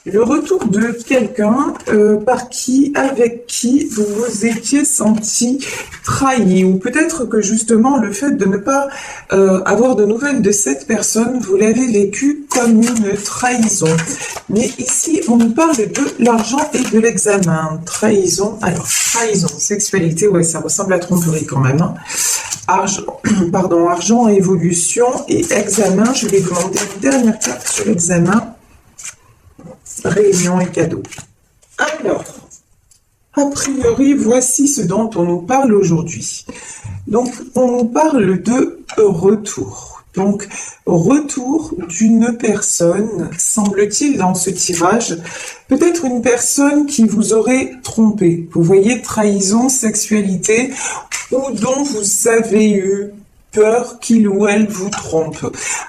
Le retour de quelqu'un avec qui vous vous étiez senti trahi, ou peut-être que justement le fait de ne pas avoir de nouvelles de cette personne, vous l'avez vécu comme une trahison. Mais ici, on nous parle de l'argent et de l'examen. Trahison, alors trahison, sexualité, ouais, ça ressemble à tromperie quand même. Hein. Argent, évolution et examen. Je vais demander une dernière carte sur l'examen. Réunion et cadeau. Alors, a priori, voici ce dont on nous parle aujourd'hui. Donc, on nous parle de retour. Donc, retour d'une personne, semble-t-il dans ce tirage, peut-être une personne qui vous aurait trompé. Vous voyez, trahison, sexualité, ou dont vous avez eu peur qu'il ou elle vous trompe.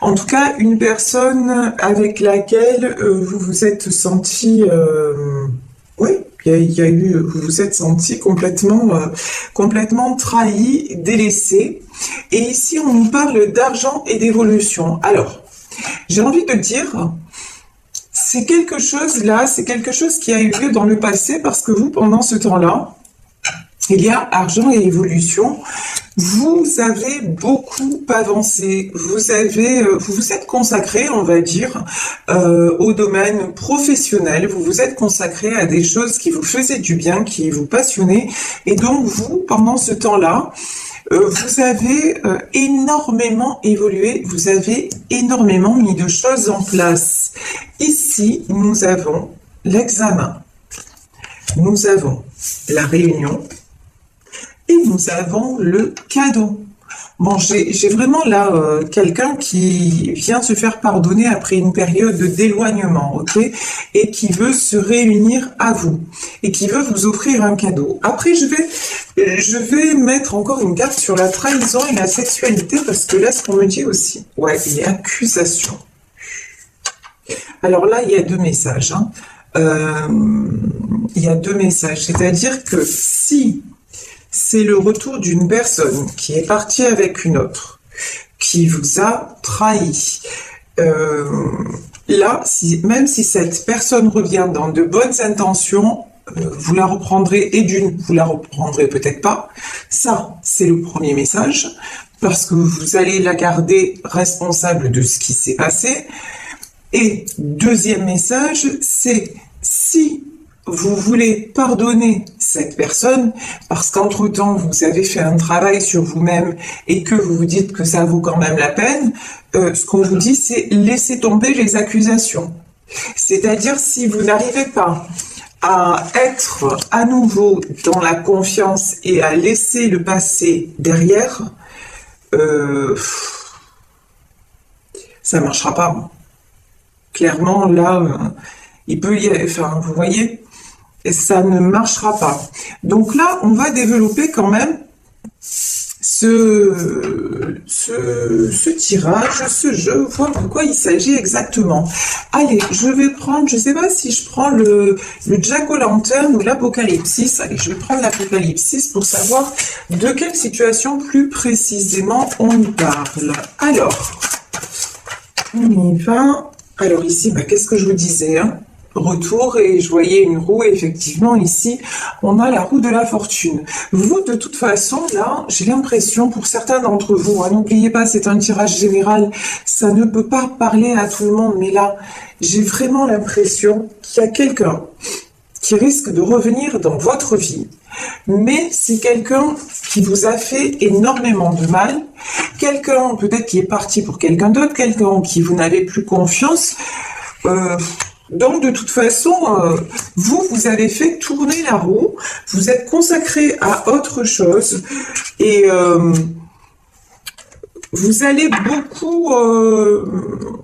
En tout cas, une personne avec laquelle vous vous êtes senti, oui, vous vous êtes senti complètement trahi, délaissé. Et ici, on nous parle d'argent et d'évolution. Alors, j'ai envie de dire, c'est quelque chose qui a eu lieu dans le passé parce que vous, pendant ce temps-là, il y a argent et évolution. Vous avez beaucoup avancé, vous vous êtes consacré, on va dire, au domaine professionnel, vous vous êtes consacré à des choses qui vous faisaient du bien, qui vous passionnaient, et donc vous, pendant ce temps-là, vous avez énormément évolué, vous avez énormément mis de choses en place. Ici, nous avons l'examen, nous avons la réunion, et nous avons le cadeau. Bon, j'ai vraiment là quelqu'un qui vient se faire pardonner après une période d'éloignement, ok, et qui veut se réunir à vous, et qui veut vous offrir un cadeau. Après, je vais mettre encore une carte sur la trahison et la sexualité, parce que là, ce qu'on me dit aussi, ouais, il y a accusation. Alors là, il y a deux messages. Hein. Il y a deux messages, c'est-à-dire que si c'est le retour d'une personne qui est partie avec une autre, qui vous a trahi. Là, même si cette personne revient dans de bonnes intentions, vous la reprendrez, vous la reprendrez peut-être pas. Ça, c'est le premier message, parce que vous allez la garder responsable de ce qui s'est passé. Et deuxième message, c'est si vous voulez pardonner cette personne parce qu'entre-temps, vous avez fait un travail sur vous-même et que vous vous dites que ça vaut quand même la peine, ce qu'on vous dit, c'est laisser tomber les accusations. C'est-à-dire, si vous n'arrivez pas à être à nouveau dans la confiance et à laisser le passé derrière, ça ne marchera pas. Clairement, là, il peut y avoir, enfin, vous voyez, et ça ne marchera pas. Donc là, on va développer quand même ce tirage, ce jeu, voir de quoi il s'agit exactement. Allez, je vais prendre, je ne sais pas si je prends le Jack-o'-lantern ou l'Apocalypsis. Allez, je vais prendre l'Apocalypsis pour savoir de quelle situation plus précisément on nous parle. Alors, on y va. Alors ici, qu'est-ce que je vous disais, hein? Retour, et je voyais une roue, et effectivement ici on a la roue de la fortune. Vous, de toute façon, là, j'ai l'impression, pour certains d'entre vous, hein, n'oubliez pas, c'est un tirage général, ça ne peut pas parler à tout le monde, mais là, j'ai vraiment l'impression qu'il y a quelqu'un qui risque de revenir dans votre vie, mais c'est quelqu'un qui vous a fait énormément de mal, quelqu'un peut-être qui est parti pour quelqu'un d'autre, quelqu'un en qui vous n'avez plus confiance. Donc, de toute façon, vous avez fait tourner la roue, vous êtes consacré à autre chose, et vous allez beaucoup,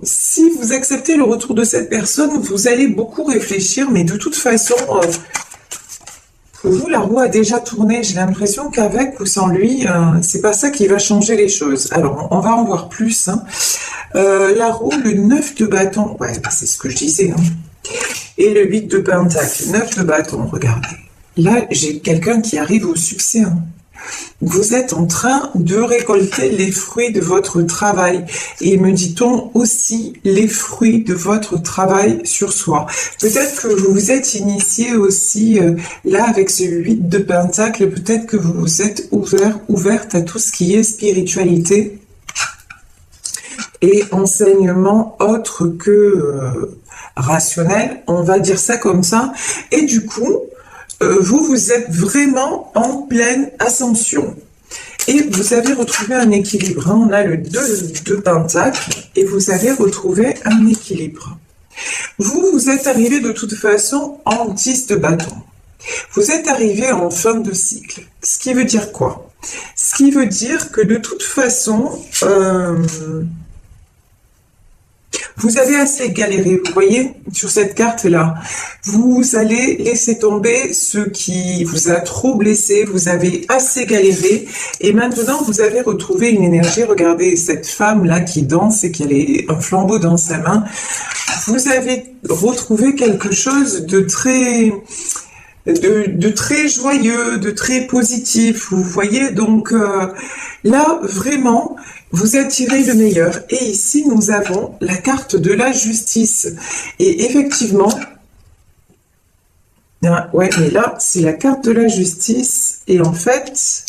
si vous acceptez le retour de cette personne, vous allez beaucoup réfléchir, mais de toute façon, pour vous, la roue a déjà tourné. J'ai l'impression qu'avec ou sans lui, c'est pas ça qui va changer les choses. Alors, on va en voir plus, hein. La roue, le 9 de bâton, ouais, c'est ce que je disais, hein. Et le 8 de pentacle, 9 de bâton, regardez. Là, j'ai quelqu'un qui arrive au succès, hein. Vous êtes en train de récolter les fruits de votre travail. Et me dit-on aussi les fruits de votre travail sur soi. Peut-être que vous vous êtes initié aussi, là, avec ce 8 de Pentacle, peut-être que vous vous êtes ouverte à tout ce qui est spiritualité et enseignement autre que rationnel, on va dire ça comme ça. Et du coup, vous êtes vraiment en pleine ascension. Et vous avez retrouvé un équilibre. On a le 2 de Pentacle et vous avez retrouvé un équilibre. Vous êtes arrivé de toute façon en 10 de bâton. Vous êtes arrivé en fin de cycle. Ce qui veut dire quoi? Ce qui veut dire que de toute façon, vous avez assez galéré, vous voyez, sur cette carte-là. Vous allez laisser tomber ce qui vous a trop blessé, vous avez assez galéré, et maintenant vous avez retrouvé une énergie. Regardez cette femme-là qui danse et qui a un flambeau dans sa main. Vous avez retrouvé quelque chose de très joyeux, de très positif, vous voyez. Donc là, vraiment, vous attirez le meilleur. Et ici, nous avons la carte de la justice. Et effectivement, ouais, mais là, c'est la carte de la justice. Et en fait,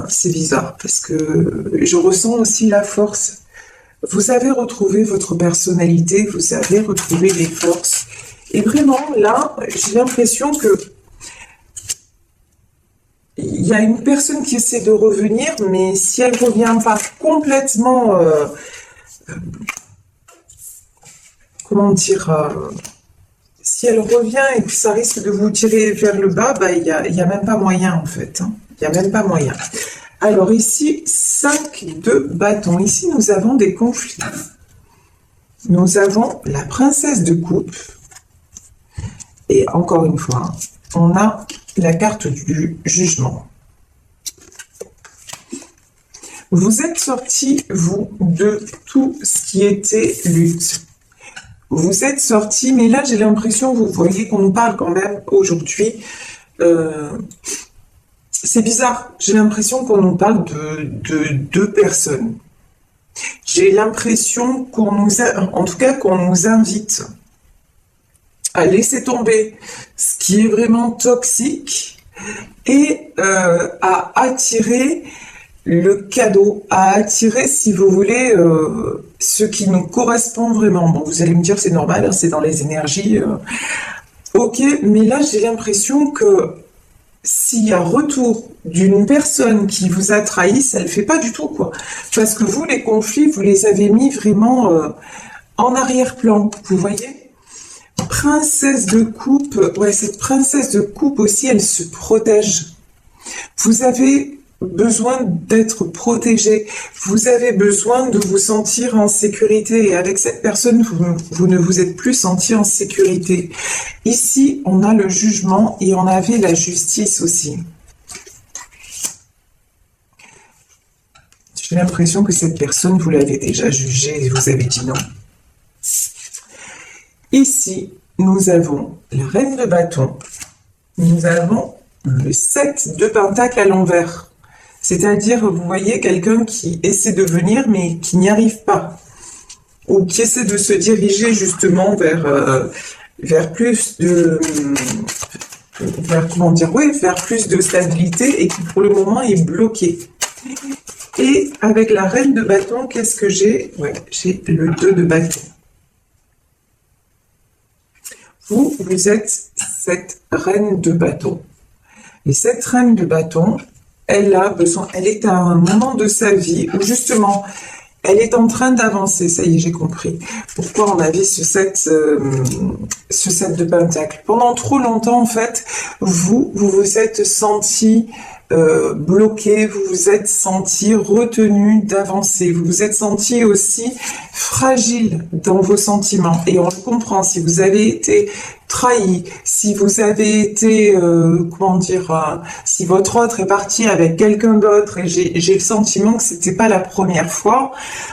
c'est bizarre parce que je ressens aussi la force. Vous avez retrouvé votre personnalité, vous avez retrouvé les forces. Et vraiment, là, j'ai l'impression que il y a une personne qui essaie de revenir, mais si elle ne revient pas complètement, comment dire, si elle revient et que ça risque de vous tirer vers le bas, bah, il y a même pas moyen en fait. Il n'y a même pas moyen. Alors ici, 5 de bâton. Ici, nous avons des conflits. Nous avons la princesse de coupe. Et encore une fois, on a la carte du jugement. Vous êtes sorti, vous, de tout ce qui était lutte. Vous êtes sorti, mais là, j'ai l'impression, vous voyez, qu'on nous parle quand même aujourd'hui. C'est bizarre. J'ai l'impression qu'on nous parle de deux personnes. J'ai l'impression qu'on nous en tout cas, qu'on nous invite à laisser tomber ce qui est vraiment toxique et à attirer le cadeau, à attirer, si vous voulez, ce qui nous correspond vraiment. Bon, vous allez me dire, c'est normal, hein, c'est dans les énergies. Ok, mais là, j'ai l'impression que s'il y a retour d'une personne qui vous a trahi, ça ne le fait pas du tout, quoi. Parce que vous, les conflits, vous les avez mis vraiment en arrière-plan, vous voyez. Princesse de coupe, ouais, cette princesse de coupe aussi, elle se protège. Vous avez besoin d'être protégé, vous avez besoin de vous sentir en sécurité, et avec cette personne, vous ne vous êtes plus senti en sécurité. Ici, on a le jugement et on avait la justice aussi. J'ai l'impression que cette personne, vous l'avez déjà jugée et vous avez dit non. Ici, nous avons la reine de bâton, nous avons le 7 de pentacle à l'envers. C'est-à-dire, vous voyez quelqu'un qui essaie de venir, mais qui n'y arrive pas. Ou qui essaie de se diriger justement vers plus de... vers plus de stabilité et qui pour le moment est bloqué. Et avec la reine de bâton, qu'est-ce que j'ai? Ouais, j'ai le 2 de bâton. Vous êtes cette reine de bâton. Et cette reine de bâton, elle est à un moment de sa vie où justement, elle est en train d'avancer. Ça y est, j'ai compris. Pourquoi on avait ce 7 de pentacle. Pendant trop longtemps, en fait, vous vous êtes senti bloqué, vous vous êtes senti retenu d'avancer. Vous vous êtes senti aussi fragile dans vos sentiments, et on le comprend, si vous avez été trahi, si vous avez été, comment dire, si votre autre est parti avec quelqu'un d'autre, et j'ai le sentiment que c'était pas la première fois,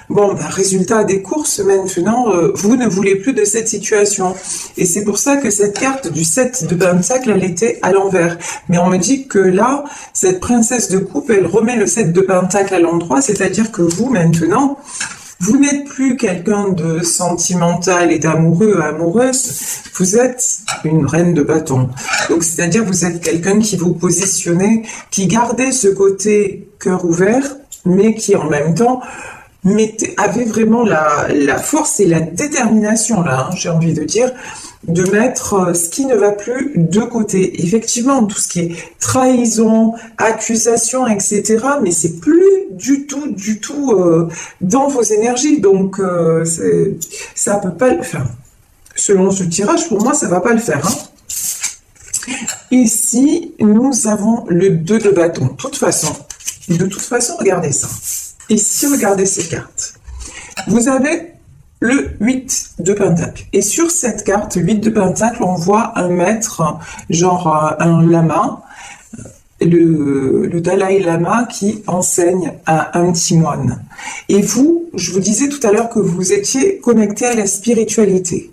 bon, ben, résultat des courses, maintenant, vous ne voulez plus de cette situation. Et c'est pour ça que cette carte du 7 de Pentacle, elle était à l'envers. Mais on me dit que là, cette princesse de coupe, elle remet le 7 de Pentacle à l'endroit, c'est-à-dire que vous, maintenant, vous n'êtes plus quelqu'un de sentimental et d'amoureux, amoureuse, vous êtes une reine de bâton. Donc, c'est-à-dire vous êtes quelqu'un qui vous positionnez, qui gardait ce côté cœur ouvert, mais qui en même temps avait vraiment la force et la détermination, là, j'ai envie de dire, de mettre ce qui ne va plus de côté. Effectivement, tout ce qui est trahison, accusation, etc., mais c'est plus du tout dans vos énergies. Donc, ça peut pas le faire. Selon ce tirage, pour moi, ça va pas le faire. Hein. Ici, nous avons le 2 de bâton. De toute façon, regardez ça. Ici, regardez ces cartes. Vous avez le 8 de Pentacle. Et sur cette carte, 8 de Pentacle, on voit un maître, genre un lama, le Dalai Lama qui enseigne à un petit moine. Et vous, je vous disais tout à l'heure que vous étiez connecté à la spiritualité.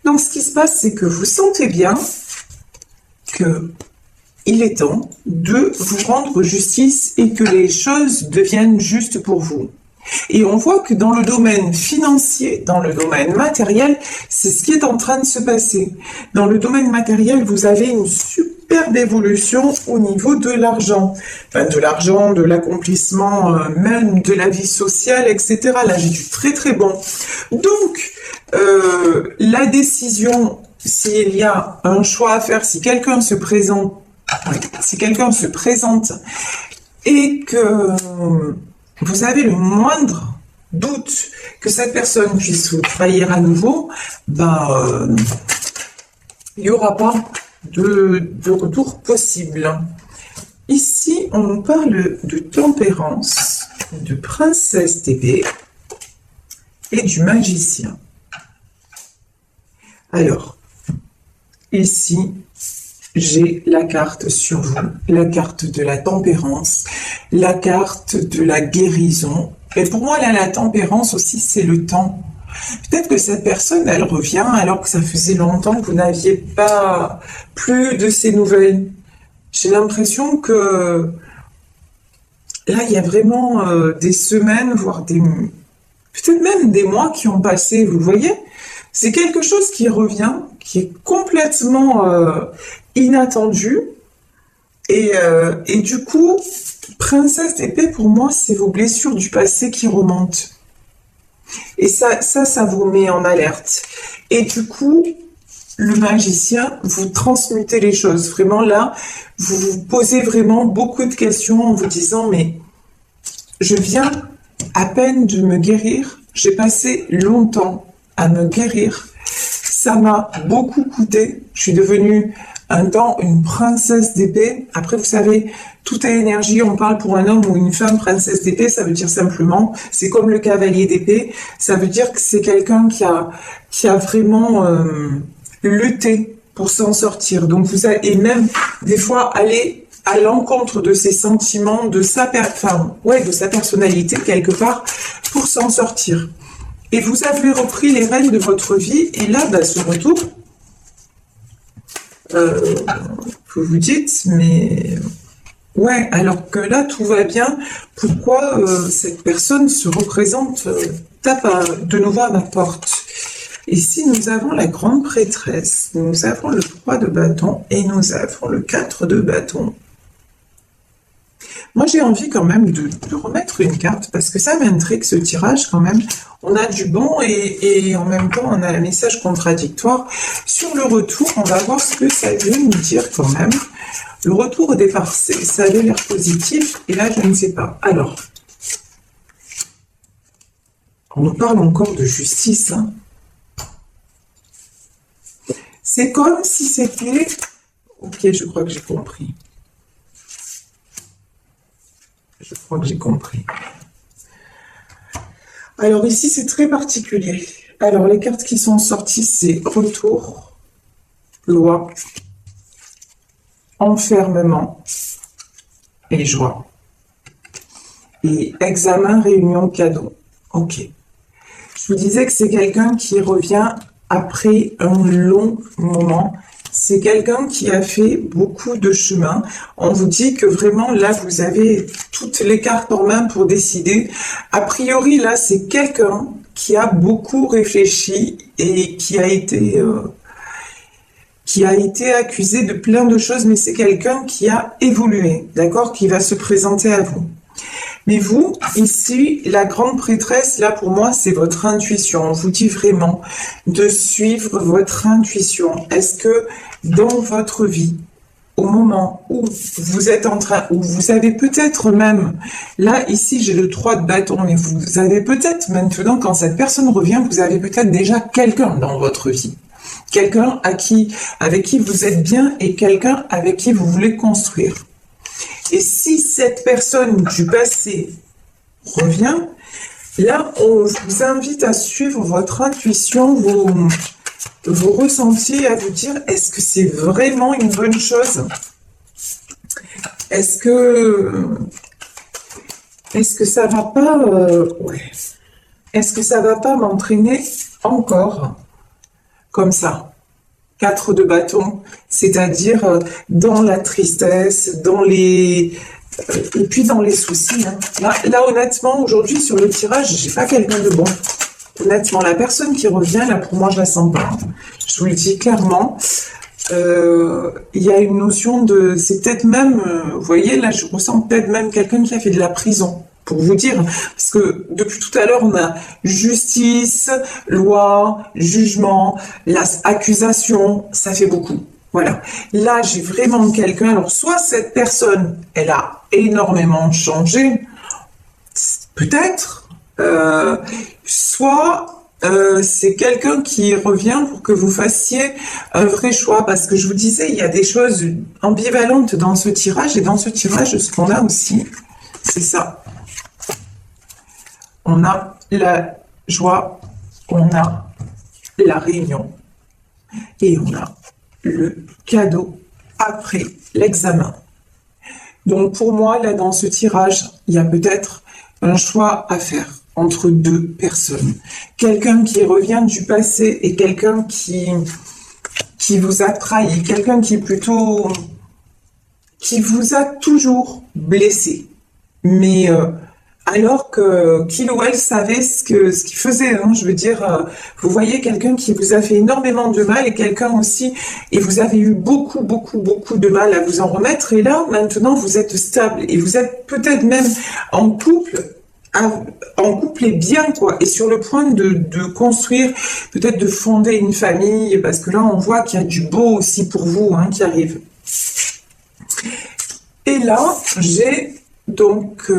Donc ce qui se passe, c'est que vous sentez bien que il est temps de vous rendre justice et que les choses deviennent justes pour vous. Et on voit que dans le domaine financier, dans le domaine matériel, c'est ce qui est en train de se passer. Dans le domaine matériel, vous avez une superbe évolution au niveau de l'argent. Enfin, de l'argent, de l'accomplissement, même de la vie sociale, etc. Là, j'ai du très très bon. Donc, la décision, s'il y a un choix à faire, si quelqu'un se présente, et que vous avez le moindre doute que cette personne puisse vous trahir à nouveau, ben, il n'y aura pas de retour possible. Ici, on nous parle de tempérance, de princesse d'épée et du magicien. Alors, ici, j'ai la carte sur vous, la carte de la tempérance, la carte de la guérison. Et pour moi, là, la tempérance aussi, c'est le temps. Peut-être que cette personne, elle revient alors que ça faisait longtemps que vous n'aviez pas plus de ces nouvelles. J'ai l'impression que là, il y a vraiment des semaines, voire peut-être même des mois qui ont passé, vous voyez? C'est quelque chose qui revient, qui est complètement inattendu. Et du coup, princesse d'épée, pour moi, c'est vos blessures du passé qui remontent. Et ça vous met en alerte. Et du coup, le magicien, vous transmutez les choses. Vraiment là, vous vous posez vraiment beaucoup de questions en vous disant, mais je viens à peine de me guérir. J'ai passé longtemps à me guérir. Ça m'a beaucoup coûté. Je suis devenue un temps une princesse d'épée. Après, vous savez, tout est énergie. On parle pour un homme ou une femme princesse d'épée. Ça veut dire simplement, c'est comme le cavalier d'épée. Ça veut dire que c'est quelqu'un qui a vraiment lutté pour s'en sortir. Donc, et même des fois aller à l'encontre de ses sentiments, de sa personnalité quelque part pour s'en sortir. Et vous avez repris les rênes de votre vie, et là, ce retour, vous vous dites, mais ouais, alors que là, tout va bien, pourquoi cette personne se représente, tape de nouveau à ma porte? Ici, nous avons la grande prêtresse, nous avons le 3 de bâton, et nous avons le 4 de bâton. Moi, j'ai envie quand même de remettre une carte, parce que ça m'intrigue ce tirage quand même. On a du bon et en même temps, on a un message contradictoire. Sur le retour, on va voir ce que ça veut nous dire quand même. Le retour au départ, ça avait l'air positif, et là, je ne sais pas. Alors, on nous parle encore de justice. Hein. C'est comme si c'était... Ok, je crois que j'ai compris. Je crois que j'ai compris. Alors ici, c'est très particulier. Alors, les cartes qui sont sorties, c'est retour, loi, enfermement et joie. Et examen, réunion, cadeau. Ok. Je vous disais que c'est quelqu'un qui revient après un long moment. C'est quelqu'un qui a fait beaucoup de chemin. On vous dit que vraiment, là, vous avez toutes les cartes en main pour décider. A priori, là, c'est quelqu'un qui a beaucoup réfléchi et qui a été accusé de plein de choses, mais c'est quelqu'un qui a évolué, d'accord, qui va se présenter à vous. Mais vous, ici, la grande prêtresse, là, pour moi, c'est votre intuition. On vous dit vraiment de suivre votre intuition. Est-ce que dans votre vie, au moment où vous êtes en train, où vous avez peut-être même, là, ici, j'ai le 3 de bâton, mais vous avez peut-être maintenant, quand cette personne revient, vous avez peut-être déjà quelqu'un dans votre vie. Quelqu'un avec qui vous êtes bien et quelqu'un avec qui vous voulez construire. Et si cette personne du passé revient, là, on vous invite à suivre votre intuition, vos ressentis, à vous dire, est-ce que c'est vraiment une bonne chose? Est-ce que ça va pas, est-ce que ça va pas m'entraîner encore comme ça? 4 de bâton, c'est-à-dire dans la tristesse, et puis dans les soucis. Hein. Là, honnêtement, aujourd'hui, sur le tirage, j'ai pas quelqu'un de bon. Honnêtement, la personne qui revient, là, pour moi, je la sens pas. Je vous le dis clairement. Il y a une notion de... C'est peut-être même... vous voyez, là, je ressens peut-être même quelqu'un qui a fait de la prison. Pour vous dire, parce que depuis tout à l'heure, on a justice, loi, jugement, accusation, ça fait beaucoup. Voilà. Là, j'ai vraiment quelqu'un, alors soit cette personne, elle a énormément changé, peut-être, soit c'est quelqu'un qui revient pour que vous fassiez un vrai choix, parce que je vous disais, il y a des choses ambivalentes dans ce tirage, et dans ce tirage, ce qu'on a aussi, c'est ça. On a la joie, on a la réunion et on a le cadeau après l'examen. Donc pour moi, là dans ce tirage, il y a peut-être un choix à faire entre 2 personnes. Quelqu'un qui revient du passé et quelqu'un qui vous a trahi, quelqu'un qui vous a toujours blessé. Mais alors qu'il ou elle savait ce qu'il faisait. Hein. Je veux dire, vous voyez quelqu'un qui vous a fait énormément de mal et quelqu'un aussi, et vous avez eu beaucoup, beaucoup, beaucoup de mal à vous en remettre. Et là, maintenant, vous êtes stable et vous êtes peut-être même en couple et bien, quoi, et sur le point de construire, peut-être de fonder une famille, parce que là, on voit qu'il y a du beau aussi pour vous hein, qui arrive. Et là, j'ai donc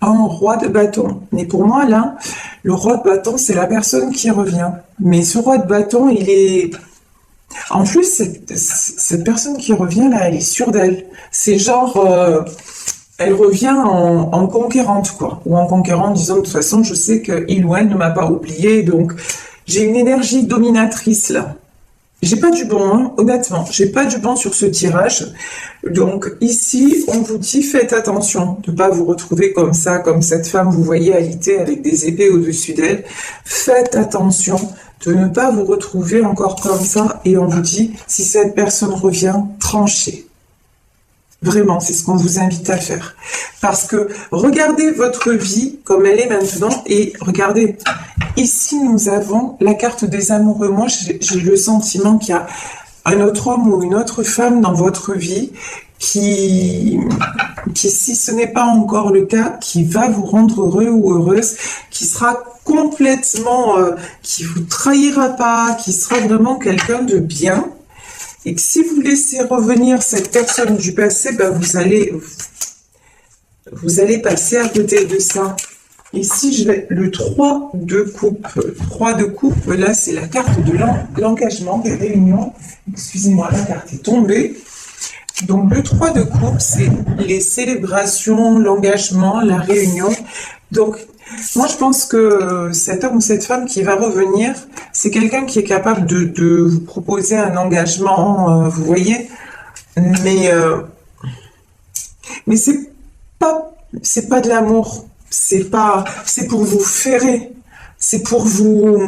un roi de bâton. Mais pour moi, là, le roi de bâton, c'est la personne qui revient. Mais ce roi de bâton, il est... En plus, cette personne qui revient, là, elle est sûre d'elle. C'est genre... elle revient en conquérante, quoi. Ou en conquérant, disant, de toute façon, je sais qu'il ou elle ne m'a pas oublié. Donc, j'ai une énergie dominatrice, là. J'ai pas du bon, hein, honnêtement, j'ai pas du bon sur ce tirage. Donc ici, on vous dit faites attention de ne pas vous retrouver comme ça, comme cette femme, vous voyez alitée avec des épées au-dessus d'elle. Faites attention de ne pas vous retrouver encore comme ça. Et on vous dit, si cette personne revient, tranchez. Vraiment, c'est ce qu'on vous invite à faire. Parce que regardez votre vie comme elle est maintenant et regardez, ici nous avons la carte des amoureux. Moi, j'ai le sentiment qu'il y a un autre homme ou une autre femme dans votre vie qui si ce n'est pas encore le cas, qui va vous rendre heureux ou heureuse, qui sera complètement, qui vous trahira pas, qui sera vraiment quelqu'un de bien. Et que si vous laissez revenir cette personne du passé, ben vous allez passer à côté de ça. Ici, je vais le 3 de coupe. 3 de coupe, là, c'est la carte de l'engagement, des réunions. Excusez-moi, la carte est tombée. Donc, le 3 de coupe, c'est les célébrations, l'engagement, la réunion. Donc, Moi, je pense que cet homme ou cette femme qui va revenir, c'est quelqu'un qui est capable de vous proposer un engagement, vous voyez, mais mais c'est pas de l'amour, c'est pour vous ferrer, c'est pour vous,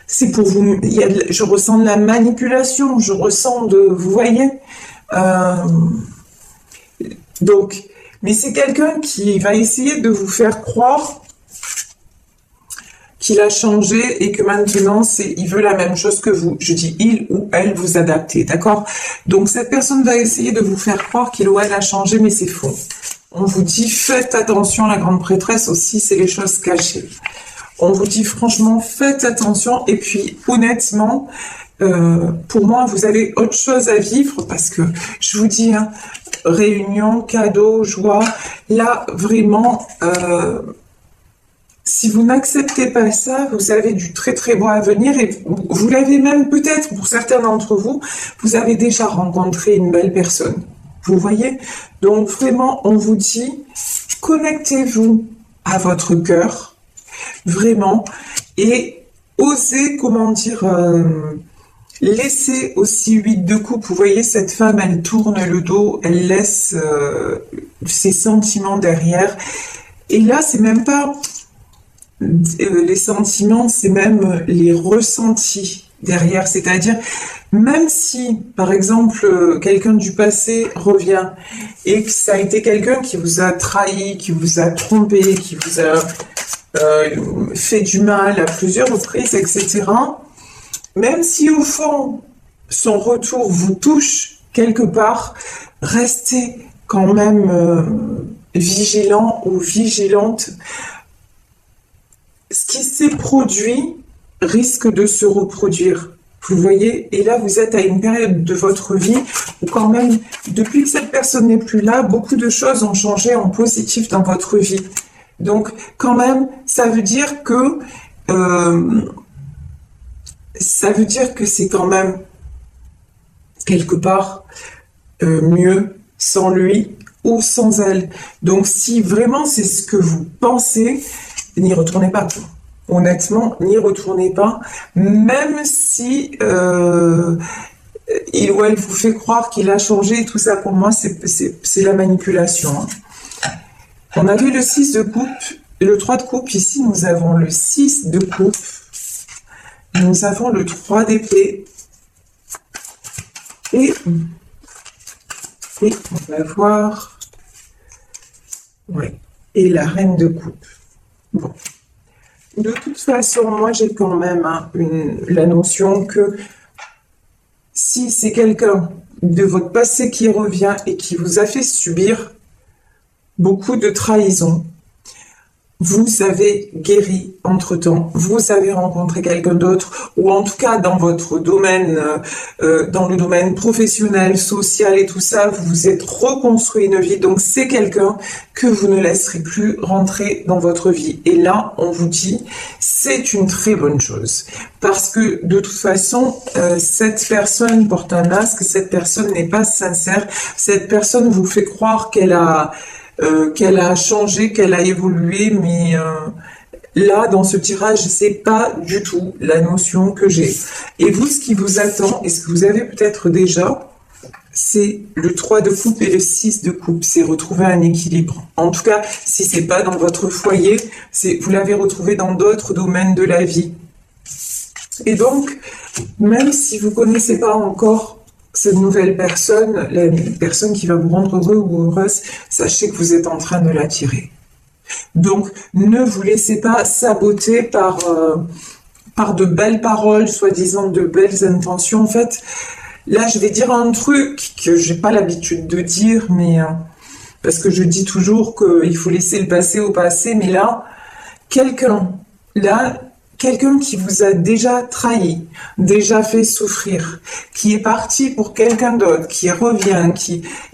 c'est pour vous. Je ressens de la manipulation, je ressens vous voyez, euh, donc, mais c'est quelqu'un qui va essayer de vous faire croire qu'il a changé et que maintenant il veut la même chose que vous. Je dis il ou elle, vous adaptez, d'accord? Donc cette personne va essayer de vous faire croire qu'il ou elle a changé, mais c'est faux. On vous dit faites attention, la grande prêtresse aussi, c'est les choses cachées. On vous dit franchement faites attention et puis honnêtement, pour moi vous avez autre chose à vivre parce que je vous dis, hein, réunion, cadeau, joie, là vraiment. Si vous n'acceptez pas ça, vous avez du très très beau à venir et vous l'avez même peut-être, pour certains d'entre vous, vous avez déjà rencontré une belle personne. Vous voyez? Donc vraiment, on vous dit, connectez-vous à votre cœur, vraiment, et osez, comment dire, laissez aussi 8 de coupe. Vous voyez, cette femme, elle tourne le dos, elle laisse ses sentiments derrière. Et là, c'est même pas les sentiments, c'est même les ressentis derrière. C'est-à-dire, même si, par exemple, quelqu'un du passé revient et que ça a été quelqu'un qui vous a trahi, qui vous a trompé, qui vous a fait du mal à plusieurs reprises, etc., même si au fond, son retour vous touche quelque part, restez quand même vigilant ou vigilante. Ce qui s'est produit risque de se reproduire. Vous voyez, et là vous êtes à une période de votre vie où quand même, depuis que cette personne n'est plus là, beaucoup de choses ont changé en positif dans votre vie. Donc quand même, ça veut dire que c'est quand même quelque part mieux sans lui ou sans elle. Donc si vraiment c'est ce que vous pensez, n'y retournez pas. Honnêtement, n'y retournez pas, même si il ou elle vous fait croire qu'il a changé, tout ça pour moi c'est la manipulation. Hein. On a vu le 6 de coupe, le 3 de coupe, ici nous avons le 6 de coupe, nous avons le 3 d'épée, et on va voir, ouais, et la reine de coupe. Bon. De toute façon, moi j'ai quand même la notion que si c'est quelqu'un de votre passé qui revient et qui vous a fait subir beaucoup de trahison, vous avez guéri entre-temps, vous avez rencontré quelqu'un d'autre, ou en tout cas dans votre domaine, dans le domaine professionnel, social et tout ça, vous vous êtes reconstruit une vie, donc c'est quelqu'un que vous ne laisserez plus rentrer dans votre vie. Et là, on vous dit, c'est une très bonne chose, parce que de toute façon, cette personne porte un masque, cette personne n'est pas sincère, cette personne vous fait croire qu'elle a changé, qu'elle a évolué, mais là, dans ce tirage, c'est pas du tout la notion que j'ai. Et vous, ce qui vous attend, et ce que vous avez peut-être déjà, c'est le 3 de coupe et le 6 de coupe. C'est retrouver un équilibre. En tout cas, si c'est pas dans votre foyer, vous l'avez retrouvé dans d'autres domaines de la vie. Et donc, même si vous connaissez pas encore cette nouvelle personne, la personne qui va vous rendre heureux ou heureuse, sachez que vous êtes en train de l'attirer. Donc, ne vous laissez pas saboter par de belles paroles, soi-disant de belles intentions. En fait, là, je vais dire un truc que j'ai pas l'habitude de dire, mais parce que je dis toujours qu'il faut laisser le passé au passé, mais là, quelqu'un qui vous a déjà trahi, déjà fait souffrir, qui est parti pour quelqu'un d'autre, qui revient,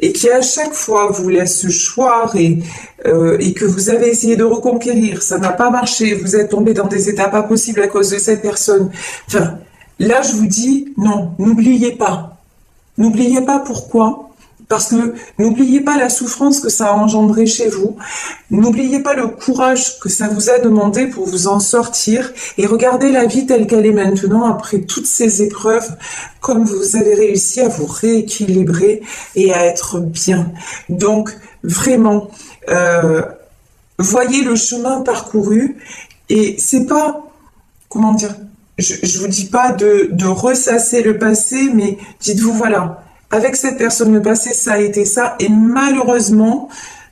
et qui à chaque fois vous laisse choir et que vous avez essayé de reconquérir, ça n'a pas marché, vous êtes tombé dans des états pas possibles à cause de cette personne. Enfin, là je vous dis, non, n'oubliez pas. N'oubliez pas pourquoi. Parce que n'oubliez pas la souffrance que ça a engendré chez vous. N'oubliez pas le courage que ça vous a demandé pour vous en sortir. Et regardez la vie telle qu'elle est maintenant après toutes ces épreuves, comme vous avez réussi à vous rééquilibrer et à être bien. Donc, vraiment, voyez le chemin parcouru. Et c'est pas, comment dire, je vous dis pas de ressasser le passé, mais dites-vous, voilà, avec cette personne, le passé, ça a été ça, et malheureusement,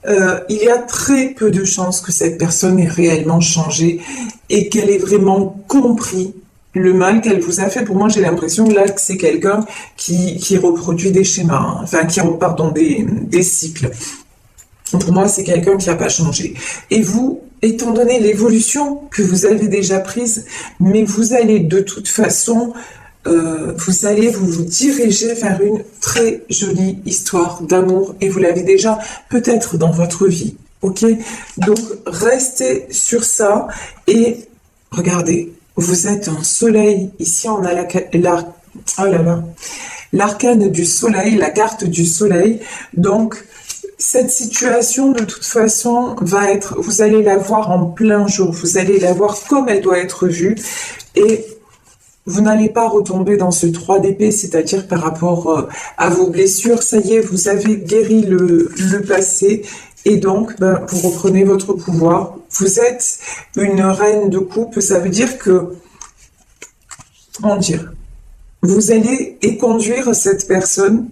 il y a très peu de chances que cette personne ait réellement changé et qu'elle ait vraiment compris le mal qu'elle vous a fait. Pour moi, j'ai l'impression là que c'est quelqu'un qui reproduit des schémas, hein, enfin qui repart dans des cycles. Pour moi, c'est quelqu'un qui n'a pas changé. Et vous, étant donné l'évolution que vous avez déjà prise, mais vous allez de toute façon vous allez vous diriger vers une très jolie histoire d'amour et vous l'avez déjà peut-être dans votre vie, ok? Donc restez sur ça et regardez, vous êtes un soleil, ici on a l'arcane du soleil, la carte du soleil, donc cette situation de toute façon va être, vous allez la voir en plein jour, vous allez la voir comme elle doit être vue et vous n'allez pas retomber dans ce 3 d'épée, c'est-à-dire par rapport à vos blessures. Ça y est, vous avez guéri le passé et donc vous reprenez votre pouvoir. Vous êtes une reine de coupe, ça veut dire que, comment dire, vous allez conduire cette personne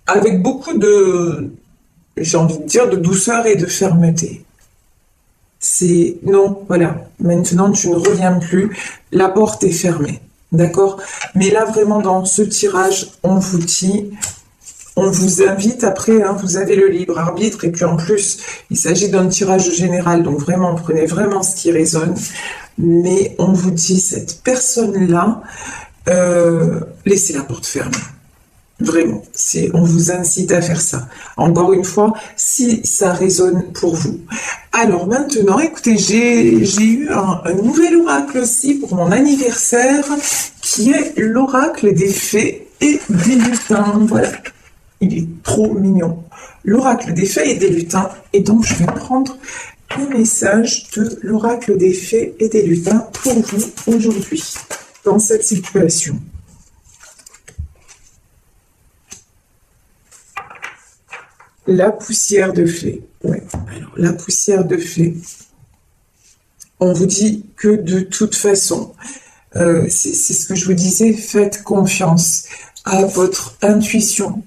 avec beaucoup de, j'ai envie de dire, de douceur et de fermeté. C'est non, voilà, maintenant tu ne reviens plus, la porte est fermée, d'accord? Mais là vraiment dans ce tirage, on vous dit, on vous invite après, hein, vous avez le libre arbitre et puis en plus, il s'agit d'un tirage général, donc vraiment, prenez vraiment ce qui résonne, mais on vous dit, cette personne-là, laissez la porte fermée. Vraiment, on vous incite à faire ça. Encore une fois, si ça résonne pour vous. Alors maintenant, écoutez, j'ai eu un nouvel oracle aussi pour mon anniversaire, qui est l'oracle des fées et des lutins. Voilà, il est trop mignon. L'oracle des fées et des lutins. Et donc, je vais prendre un message de l'oracle des fées et des lutins pour vous aujourd'hui, dans cette situation. La poussière de fée. Ouais. Alors, la poussière de fée. On vous dit que de toute façon, c'est ce que je vous disais, faites confiance à votre intuition.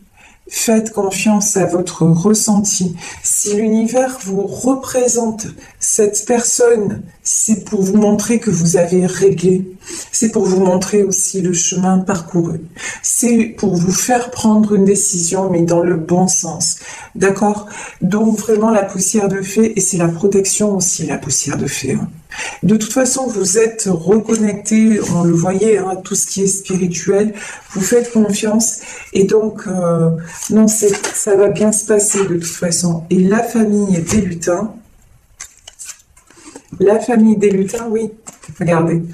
Faites confiance à votre ressenti. Si l'univers vous représente cette personne, c'est pour vous montrer que vous avez réglé. C'est pour vous montrer aussi le chemin parcouru. C'est pour vous faire prendre une décision, mais dans le bon sens. D'accord? Donc vraiment la poussière de fée, et c'est la protection aussi, la poussière de fée. Hein. De toute façon, vous êtes reconnecté, on le voyait, hein, tout ce qui est spirituel, vous faites confiance, et donc, non, ça va bien se passer de toute façon. Et la famille des lutins, oui, regardez,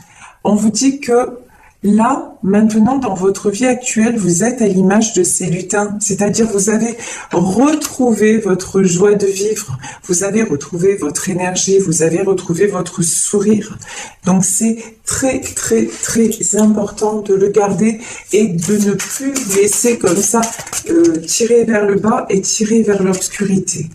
on vous dit que là, maintenant, dans votre vie actuelle, vous êtes à l'image de ces lutins, c'est-à-dire vous avez retrouvé votre joie de vivre, vous avez retrouvé votre énergie, vous avez retrouvé votre sourire. Donc c'est très, très, très important de le garder et de ne plus vous laisser comme ça tirer vers le bas et tirer vers l'obscurité.